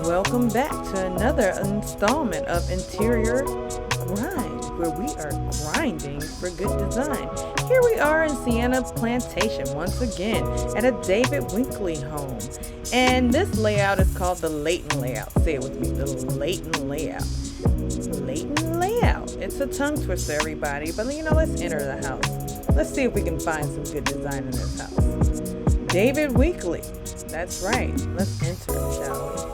Welcome back to another installment of Interior Grind, where we are grinding for good design. Here we are in Sienna Plantation once again at a David Winkley home. And this layout is called the Layton layout. Say it with me, the Layton layout. Layton layout. It's a tongue twister, everybody, but let's enter the house. Let's see if we can find some good design in this house. David Winkley. That's right. Let's enter, shall we?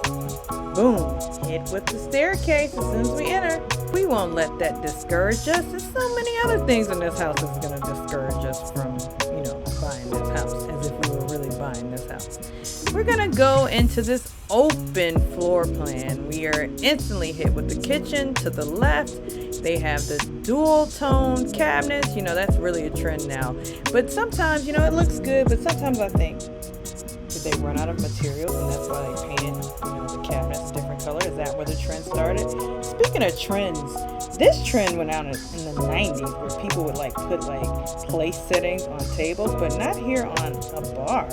Boom, hit with the staircase as soon as we enter. We won't let that discourage us. There's so many other things in this house that's going to discourage us from, buying this house, as if we were really buying this house. We're going to go into this open floor plan. We are instantly hit with the kitchen to the left. They have the dual tone cabinets. That's really a trend now. But sometimes, it looks good, but sometimes I think, did they run out of materials and that's why they painted, the cabinets a different color? Is that where the trend started? Speaking of trends, this trend went out in the 90s where people would put place settings on tables, but not here on a bar,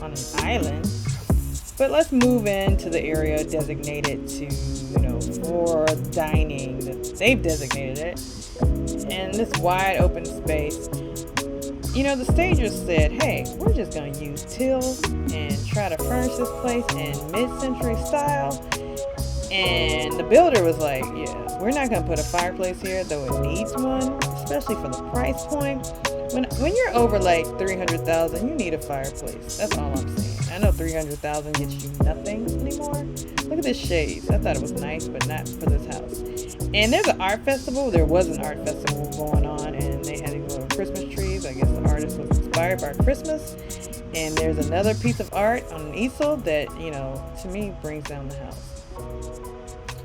on an island. But let's move into the area designated to, for dining. They've designated it. And this wide open space. The stagers said, hey, we're just going to use tills and try to furnish this place in mid-century style. And the builder was like, yeah, we're not going to put a fireplace here, though it needs one, especially for the price point. When you're over $300,000, you need a fireplace. That's all I'm saying. I know $300,000 gets you nothing anymore. Look at this shades. I thought it was nice, but not for this house. And there's an art festival. There was an art festival going on, and they had these little Christmas trees. I guess the artist was inspired by Christmas. And there's another piece of art on an easel that, to me brings down the house.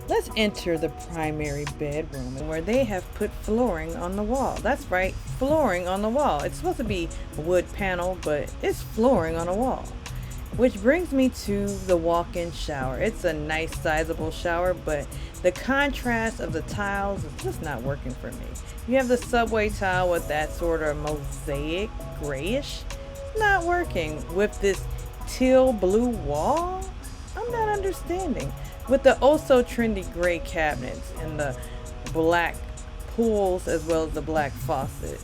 Let's enter the primary bedroom where they have put flooring on the wall. That's right, flooring on the wall. It's supposed to be wood panel, but it's flooring on a wall. Which brings me to the walk-in shower. It's a nice sizable shower, but the contrast of the tiles is just not working for me. You have the subway tile with that sort of mosaic grayish. Not working. With this teal blue wall, I'm not understanding. With the also trendy gray cabinets and the black pools as well as the black faucet,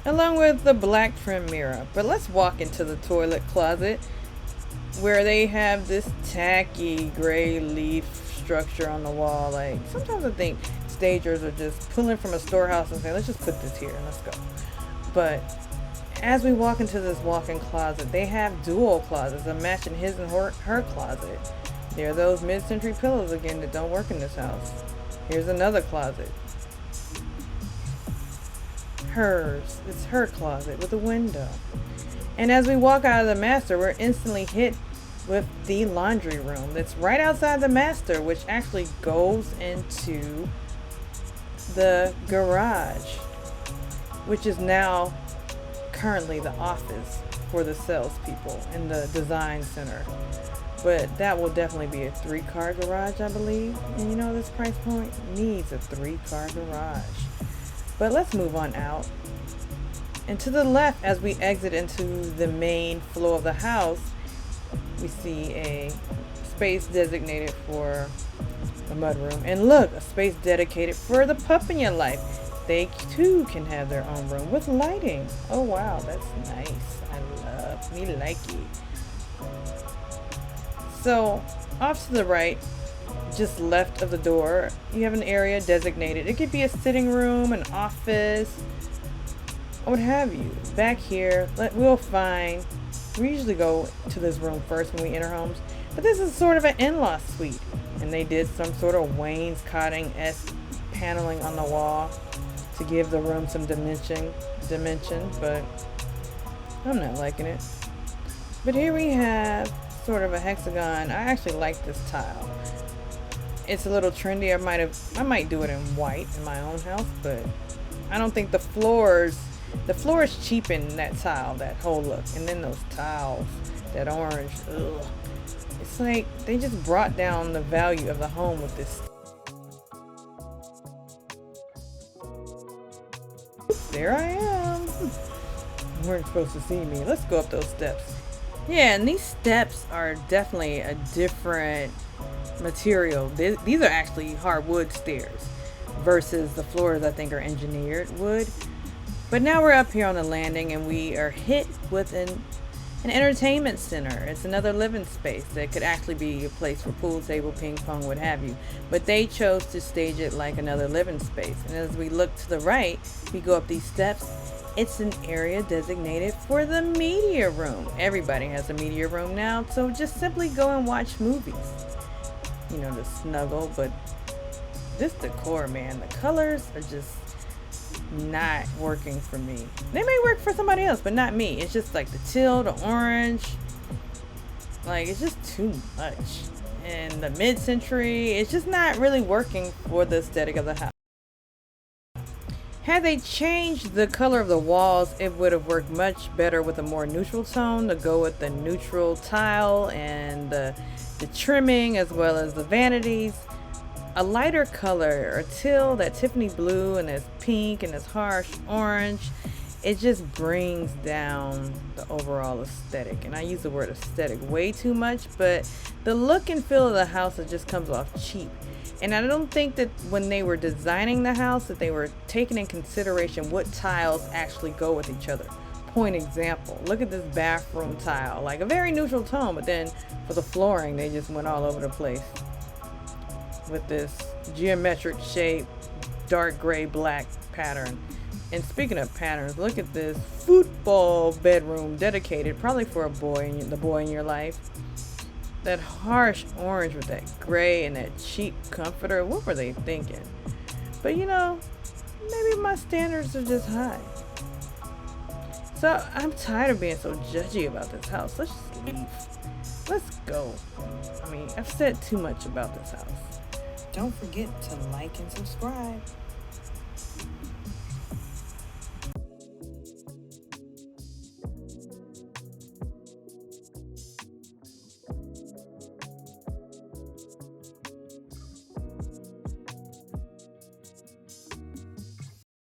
along with the black trim mirror. But let's walk into the toilet closet where they have this tacky gray leaf structure on the wall. Sometimes I think stagers are just pulling from a storehouse and saying, let's just put this here and let's go. But as we walk into this walk-in closet, they have dual closets, a matching his and her closet. There are those mid-century pillows again that don't work in this house. Here's another closet. Hers. It's her closet with a window. And as we walk out of the master, we're instantly hit with the laundry room that's right outside the master, which actually goes into the garage, which is now currently the office for the salespeople in the design center. But that will definitely be a 3-car garage, I believe. And this price point needs a 3-car garage. But let's move on out. And to the left, as we exit into the main floor of the house, we see a space designated for the mudroom. And look, a space dedicated for the pup in your life. They too can have their own room with lighting. Oh wow, that's nice. I love me like it. So off to the right, just left of the door, you have an area designated. It could be a sitting room, an office, what have you. Back here, we usually go to this room first when we enter homes, but this is sort of an in-law suite. And they did some sort of wainscoting-esque paneling on the wall to give the room some dimension, but I'm not liking it. But here we have sort of a hexagon. I actually like this tile. It's a little trendy. I might do it in white in my own house, but I don't think the floors cheapen that tile, that whole look. And then those tiles, that orange, ugh. It's like they just brought down the value of the home with this. There I am. You weren't supposed to see me. Let's go up those steps. Yeah, and these steps are definitely a different material. These are actually hardwood stairs versus the floors I think are engineered wood. But now we're up here on the landing and we are hit with an entertainment center. It's another living space that could actually be a place for pool table, ping pong, what have you. But they chose to stage it like another living space. And as we look to the right, we go up these steps. It's an area designated for the media room. Everybody has a media room now, so just simply go and watch movies. You know, to snuggle, but this decor, man, the colors are just not working for me. They may work for somebody else, but not me. It's just like the teal, the orange. Like, it's just too much. And the mid-century, it's just not really working for the aesthetic of the house. Had they changed the color of the walls, it would have worked much better with a more neutral tone to go with the neutral tile and the trimming as well as the vanities. A lighter color or teal, that Tiffany blue and this pink and this harsh orange, it just brings down the overall aesthetic. And I use the word aesthetic way too much, but the look and feel of the house, it just comes off cheap. And I don't think that when they were designing the house that they were taking in consideration what tiles actually go with each other. Point example, look at this bathroom tile, like a very neutral tone, but then for the flooring they just went all over the place with this geometric shape, dark gray black pattern. And speaking of patterns, look at this football bedroom dedicated probably for the boy in your life. That harsh orange with that gray and that cheap comforter. What were they thinking? But you know, maybe my standards are just high. So I'm tired of being so judgy about this house. Let's just leave. Let's go. I mean, I've said too much about this house. Don't forget to like and subscribe.